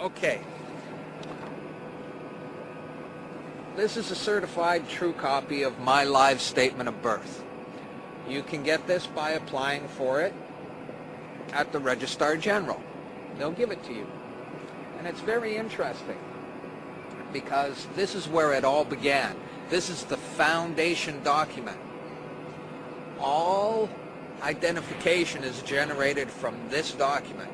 Okay. This is a certified true copy of my live statement of birth. You can get this by applying for it at the Registrar General. They'll give it to you. And it's very interesting because this is where it all began. This is the foundation document. All identification is generated from this document.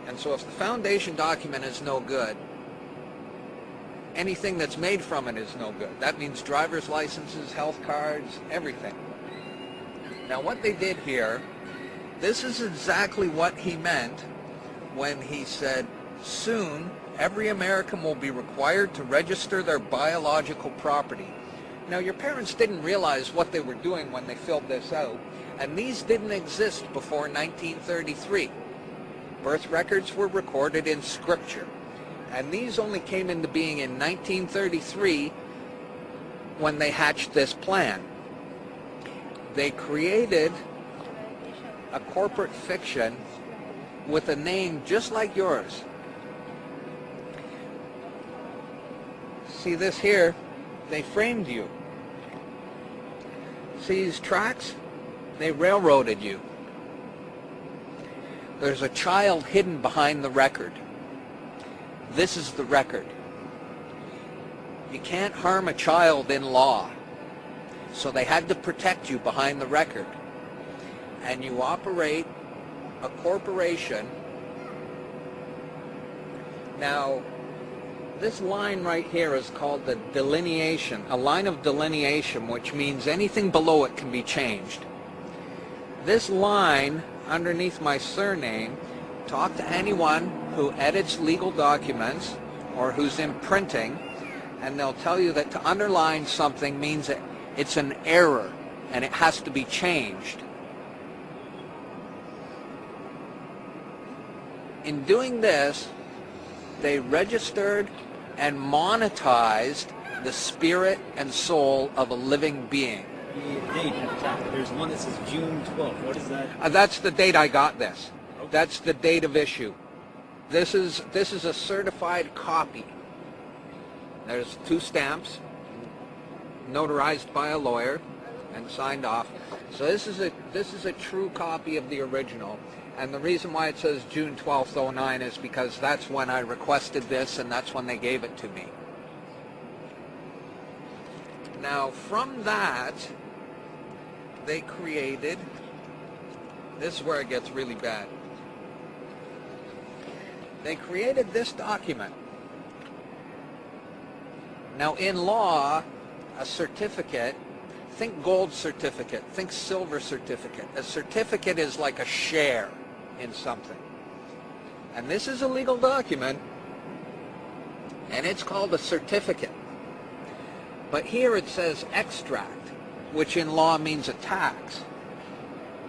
And so if the foundation document is no good, anything that's made from it is no good. That means driver's licenses, health cards, everything. Now what they did here, this is exactly what he meant when he said, soon every American will be required to register their biological property. Now your parents didn't realize what they were doing when they filled this out, and these didn't exist before 1933. Birth records were recorded in scripture, and these only came into being in 1933 when they hatched this plan. They created a corporate fiction with a name just like yours. See this here? They framed you. See these tracks? They railroaded you. There's a child hidden behind the record. This is the record. You can't harm a child in law. So they had to protect you behind the record. And you operate a corporation. Now, this line right here is called the delineation, a line of delineation, which means anything below it can be changed. This line underneath my surname, talk to anyone who edits legal documents or who's in printing, and they'll tell you that to underline something means that it's an error and it has to be changed. In doing this, they registered and monetized the spirit and soul of a living being. The date at the top, there's one that says June 12th. What is that? That's the date I got this. Okay. That's the date of issue. This is a certified copy. There's 2 stamps, notarized by a lawyer and signed off. So this is a true copy of the original. And the reason why it says June 12th, 09 is because that's when I requested this and that's when they gave it to me. Now from that, they created, this is where it gets really bad. They created this document. Now in law, a certificate, think gold certificate, think silver certificate. A certificate is like a share in something. And this is a legal document, and it's called a certificate. But here it says extract, which in law means a tax.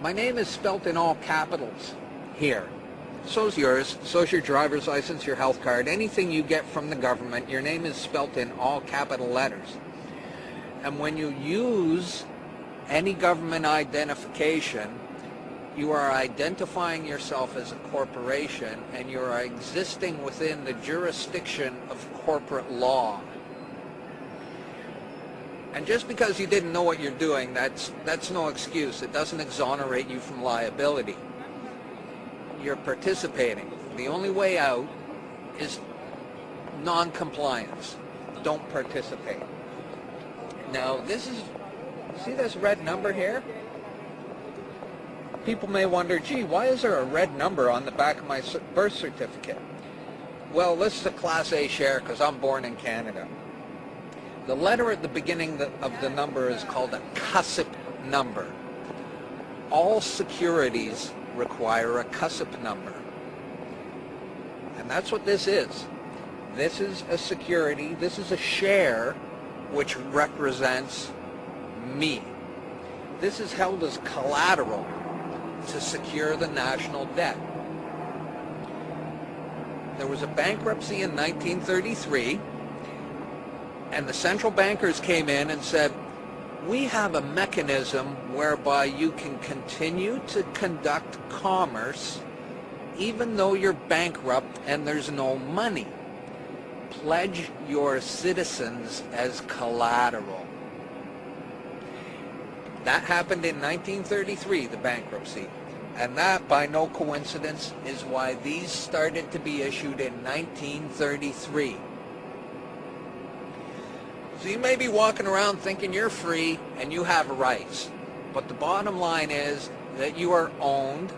My name is spelt in all capitals here. So's yours, so's your driver's license, your health card, anything you get from the government, your name is spelt in all capital letters. And when you use any government identification, you are identifying yourself as a corporation and you are existing within the jurisdiction of corporate law. And just because you didn't know what you're doing, that's no excuse. It doesn't exonerate you from liability. You're participating. The only way out is non-compliance. Don't participate. Now this is, see this red number here? People may wonder, gee, why is there a red number on the back of my birth certificate? Well, this is a Class A share because I'm born in Canada. The letter at the beginning of the number is called a CUSIP number. All securities require a CUSIP number. And that's what this is. This is a security, this is a share which represents me. This is held as collateral to secure the national debt. There was a bankruptcy in 1933, and the central bankers came in and said, we have a mechanism whereby you can continue to conduct commerce even though you're bankrupt and there's no money. Pledge your citizens as collateral. That happened in 1933, the bankruptcy. And that, by no coincidence, is why these started to be issued in 1933. So you may be walking around thinking you're free and you have rights. But the bottom line is that you are owned,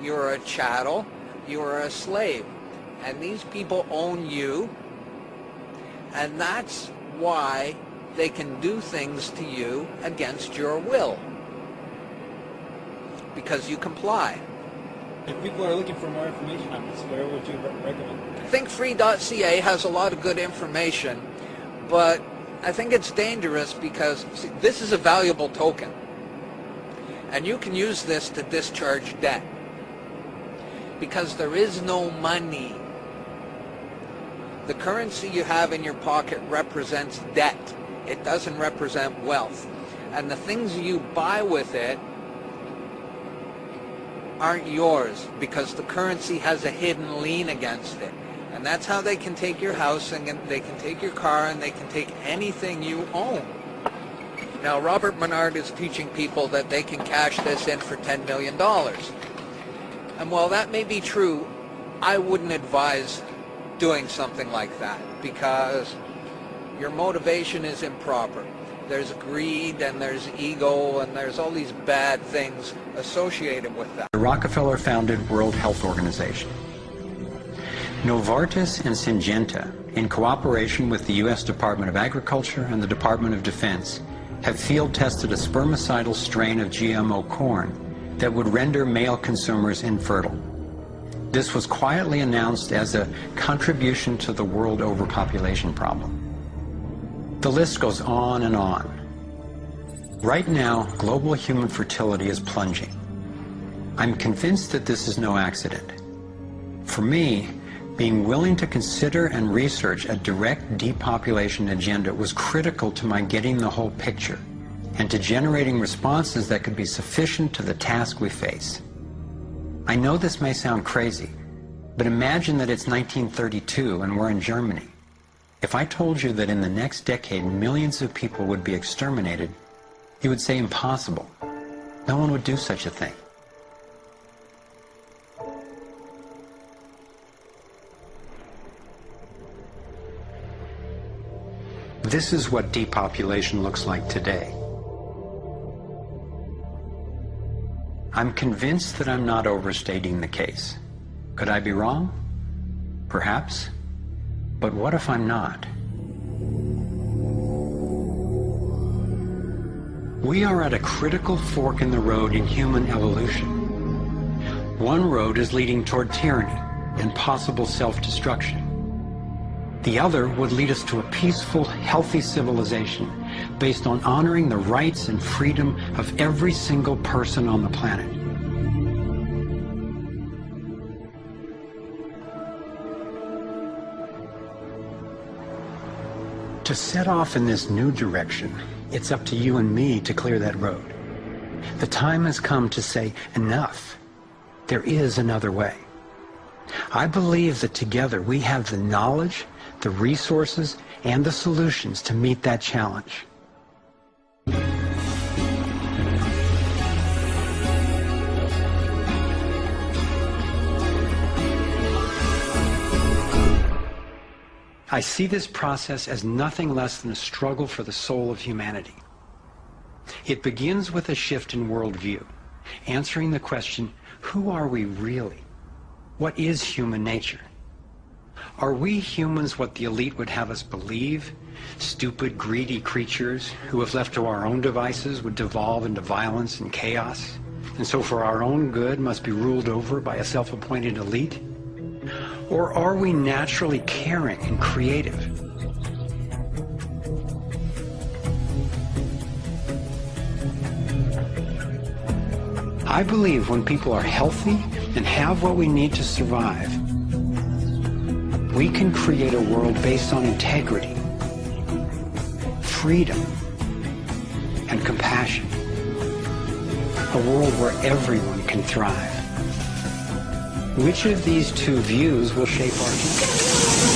you're a chattel, you are a slave. And these people own you. And that's why they can do things to you against your will. Because you comply. If people are looking for more information on this, where would you recommend? Thinkfree.ca has a lot of good information, but I think it's dangerous because, see, this is a valuable token. And you can use this to discharge debt. Because there is no money. The currency you have in your pocket represents debt. It doesn't represent wealth. And the things you buy with it aren't yours because the currency has a hidden lien against it. And that's how they can take your house and they can take your car and they can take anything you own. Now, Robert Menard is teaching people that they can cash this in for $10 million. And while that may be true, I wouldn't advise doing something like that because your motivation is improper. There's greed and there's ego and there's all these bad things associated with that. The Rockefeller-founded World Health Organization. Novartis and Syngenta, in cooperation with the U.S. Department of Agriculture and the Department of Defense, have field-tested a spermicidal strain of GMO corn that would render male consumers infertile. This was quietly announced as a contribution to the world overpopulation problem. The list goes on and on. Right now, global human fertility is plunging. I'm convinced that this is no accident. For me, being willing to consider and research a direct depopulation agenda was critical to my getting the whole picture and to generating responses that could be sufficient to the task we face. I know this may sound crazy, but imagine that it's 1932 and we're in Germany. If I told you that in the next decade millions of people would be exterminated, you would say impossible. No one would do such a thing. This is what depopulation looks like today. I'm convinced that I'm not overstating the case. Could I be wrong? Perhaps. But what if I'm not? We are at a critical fork in the road in human evolution. One road is leading toward tyranny and possible self-destruction. The other would lead us to a peaceful, healthy civilization based on honoring the rights and freedom of every single person on the planet. To set off in this new direction, it's up to you and me to clear that road. The time has come to say, enough. There is another way. I believe that together we have the knowledge, the resources, and the solutions to meet that challenge. I see this process as nothing less than a struggle for the soul of humanity. It begins with a shift in worldview, answering the question, who are we really? What is human nature? Are we humans what the elite would have us believe? Stupid, greedy creatures who, if left to our own devices, would devolve into violence and chaos, and so for our own good must be ruled over by a self-appointed elite? Or are we naturally caring and creative? I believe when people are healthy and have what we need to survive, we can create a world based on integrity, freedom, and compassion. A world where everyone can thrive. Which of these two views will shape our future?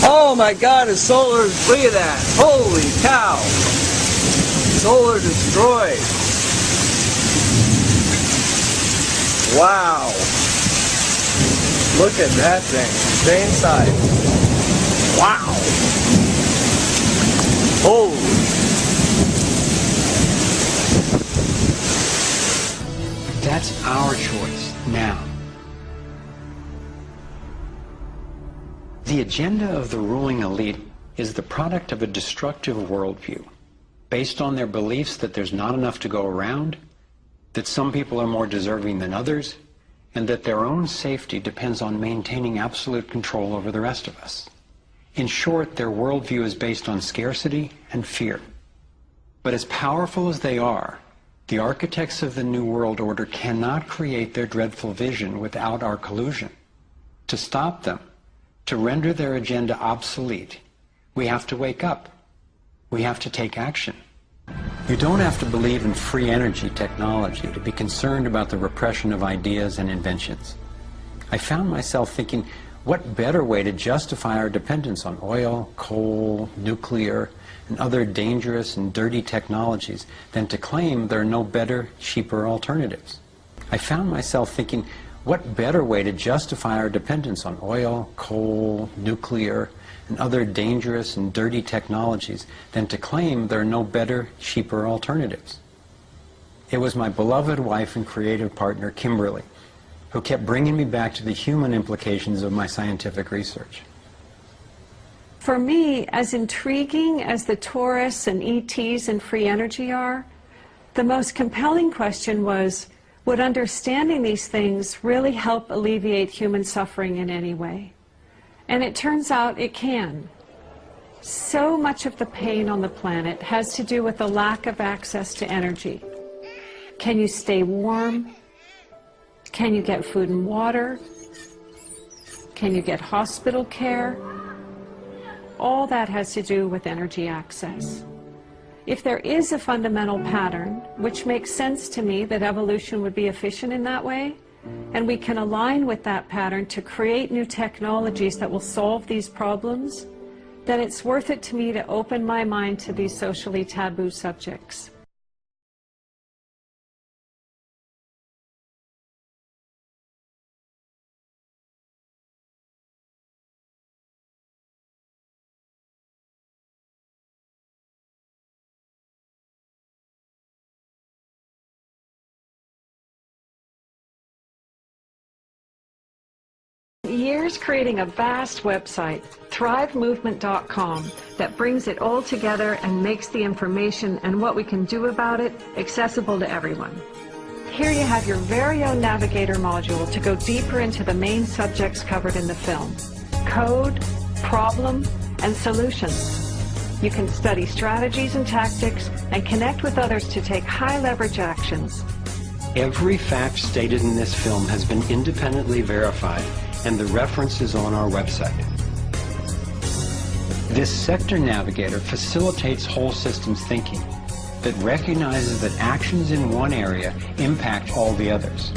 Oh my God, it's solar, look at that. Holy cow. Solar destroyed. Wow. Look at that thing. Stay inside. Wow. Holy. That's our choice now. The agenda of the ruling elite is the product of a destructive worldview, based on their beliefs that there's not enough to go around, that some people are more deserving than others, and that their own safety depends on maintaining absolute control over the rest of us. In short, their worldview is based on scarcity and fear. But as powerful as they are, the architects of the New World Order cannot create their dreadful vision without our collusion. To stop them, to render their agenda obsolete, we have to wake up. We have to take action. You don't have to believe in free energy technology to be concerned about the repression of ideas and inventions. I found myself thinking, what better way to justify our dependence on oil, coal, nuclear, and other dangerous and dirty technologies than to claim there are no better, cheaper alternatives? I found myself thinking, what better way to justify our dependence on oil, coal, nuclear, and other dangerous and dirty technologies than to claim there are no better, cheaper alternatives? It was my beloved wife and creative partner, Kimberly, who kept bringing me back to the human implications of my scientific research. For me, as intriguing as the Taurus and ETs and free energy are, the most compelling question was, would understanding these things really help alleviate human suffering in any way? And it turns out it can. So much of the pain on the planet has to do with the lack of access to energy. Can you stay warm? Can you get food and water? Can you get hospital care? All that has to do with energy access. If there is a fundamental pattern, which makes sense to me that evolution would be efficient in that way, and we can align with that pattern to create new technologies that will solve these problems, then it's worth it to me to open my mind to these socially taboo subjects. Years creating a vast website, thrivemovement.com, that brings it all together and makes the information and what we can do about it accessible to everyone. Here you have your very own Navigator module to go deeper into the main subjects covered in the film: code, problem, and solutions. You can study strategies and tactics and connect with others to take high-leverage actions. Every fact stated in this film has been independently verified, and the reference is on our website. This sector navigator facilitates whole systems thinking that recognizes that actions in one area impact all the others.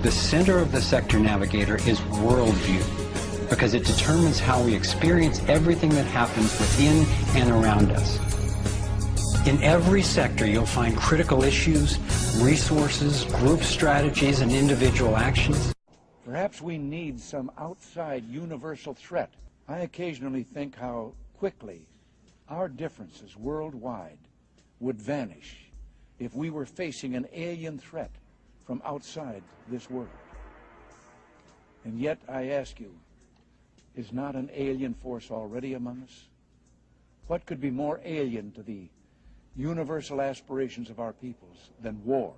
The center of the sector navigator is worldview, because it determines how we experience everything that happens within and around us. In every sector, you'll find critical issues, resources, group strategies, and individual actions. Perhaps we need some outside universal threat. I occasionally think how quickly our differences worldwide would vanish if we were facing an alien threat from outside this world. And yet, I ask you, is not an alien force already among us? What could be more alien to the universal aspirations of our peoples than war?